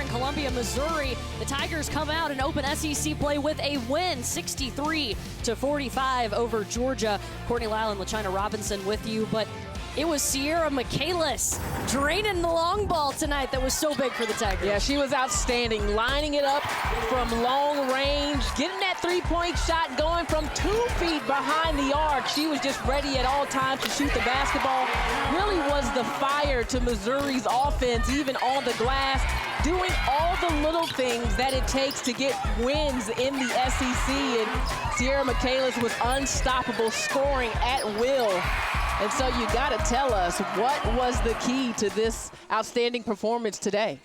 Columbia, Missouri. The Tigers come out and open SEC play with a win, 63-45 over Georgia. Courtney Lyle and LaChina Robinson with you, but it was Sierra Michaelis draining the long ball tonight that was so big for the Tigers. Yeah, she was outstanding, lining it up from long range, getting that three-point shot going from 2 feet behind the arc. She was just ready at all times to shoot the basketball. Really was the fire to Missouri's offense, even on the glass, doing all the little things that it takes to get wins in the SEC. And Sierra Michaelis was unstoppable, scoring at will. And so you got to tell us, what was the key to this outstanding performance today?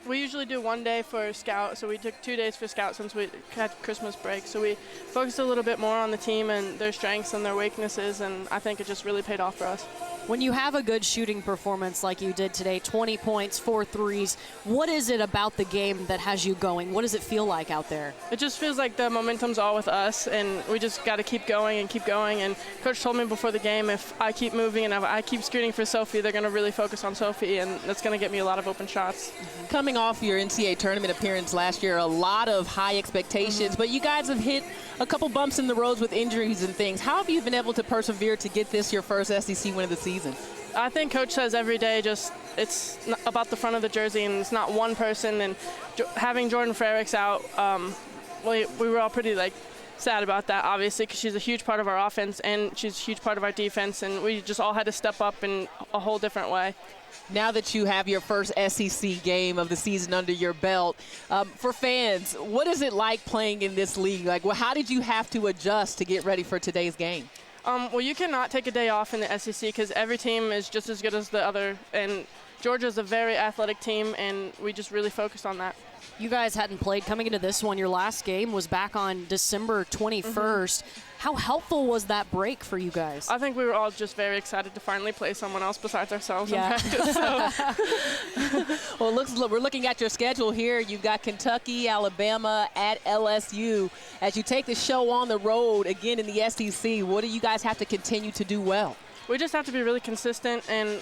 We usually do 1 day for scout, so we took 2 days for scout since we had Christmas break. So we focused a little bit more on the team and their strengths and their weaknesses, and I think it just really paid off for us. When you have a good shooting performance like you did today, 20 points, 4 threes, what is it about the game that has you going? What does it feel like out there? It just feels like the momentum's all with us, and we just got to keep going and keep going. And Coach told me before the game, if I keep moving and if I keep screening for Sophie, they're going to really focus on Sophie, and that's going to get me a lot of open shots. Coming off your NCAA tournament appearance last year, a lot of high expectations, but you guys have hit a couple bumps in the roads with injuries and things. How have you been able to persevere to get this your first SEC win of the season? I think Coach says every day it's about the front of the jersey, and it's not one person. And having Jordan Frericks out, we were all pretty sad about that, obviously, because she's a huge part of our offense and she's a huge part of our defense, and we just all had to step up in a whole different way. Now that you have your first SEC game of the season under your belt, for fans, what is it like playing in this league? How did you have to adjust to get ready for today's game? Well, you cannot take a day off in the SEC because every team is just as good as the other, and Georgia's a very athletic team, and we just really focused on that. You guys hadn't played coming into this one. Your last game was back on December 21st. How helpful was that break for you guys? I think we were all just very excited to finally play someone else besides ourselves in practice. Well, we're looking at your schedule here. You've got Kentucky, Alabama, at LSU. As you take the show on the road again in the SEC, what do you guys have to continue to do well? We just have to be really consistent, and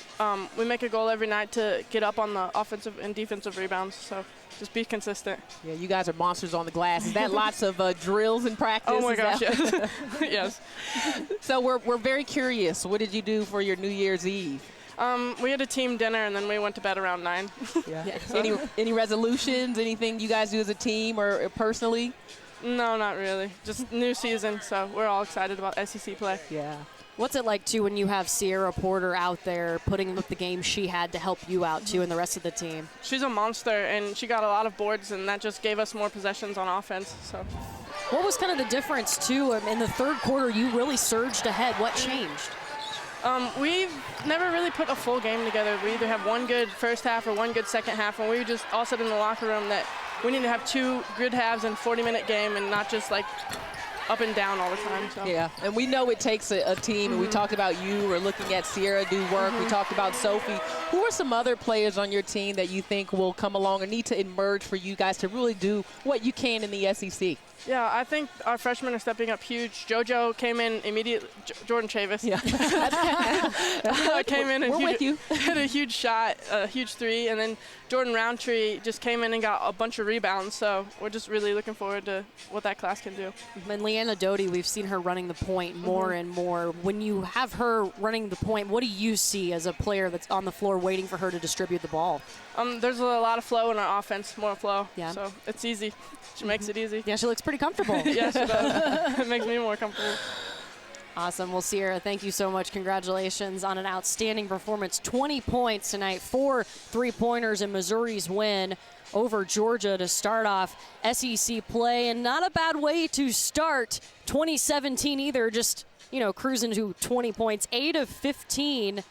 we make a goal every night to get up on the offensive and defensive rebounds. So just be consistent. Yeah, you guys are monsters on the glass. Is that lots of drills in practice? Oh my gosh, yes. Yes. So we're very curious. What did you do for your New Year's Eve? We had a team dinner, and then we went to bed around 9. Yeah. Any resolutions? Anything you guys do as a team or personally? No, not really. Just new season, so we're all excited about SEC play. Yeah. What's it like, too, when you have Sierra Porter out there putting up the game she had to help you out, too, and the rest of the team? She's a monster, and she got a lot of boards, and that just gave us more possessions on offense. So, what was kind of the difference, too? In the third quarter, you really surged ahead. What changed? We've never really put a full game together. We either have one good first half or one good second half, and we just all said in the locker room that we need to have 2 good halves and 40-minute game and not just up and down all the time. So. Yeah, and we know it takes a team, and we talked about you. We're looking at Sierra do work. We talked about Sophie. Who are some other players on your team that you think will come along or need to emerge for you guys to really do what you can in the SEC? Yeah, I think our freshmen are stepping up huge. JoJo came in immediately. Jordan Chavis. Yeah. Came in and hit a huge shot, a huge 3, and then Jordan Roundtree just came in and got a bunch of rebounds. So we're just really looking forward to what that class can do. And Leanna Doty, we've seen her running the point more and more. When you have her running the point, what do you see as a player that's on the floor waiting for her to distribute the ball? There's a lot of flow in our offense, more flow. Yeah. So it's easy. She makes it easy. Yeah, she looks pretty comfortable. Yeah, she does. It makes me more comfortable. Awesome. Well, Sierra, thank you so much. Congratulations on an outstanding performance. 20 points tonight, 4 3-pointers in Missouri's win over Georgia to start off SEC play. And not a bad way to start 2017 either. Just, cruising to 20 points, 8 of 15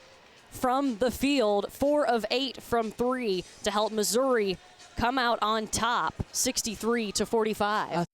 from the field, 4 of 8 from 3 to help Missouri come out on top, 63-45.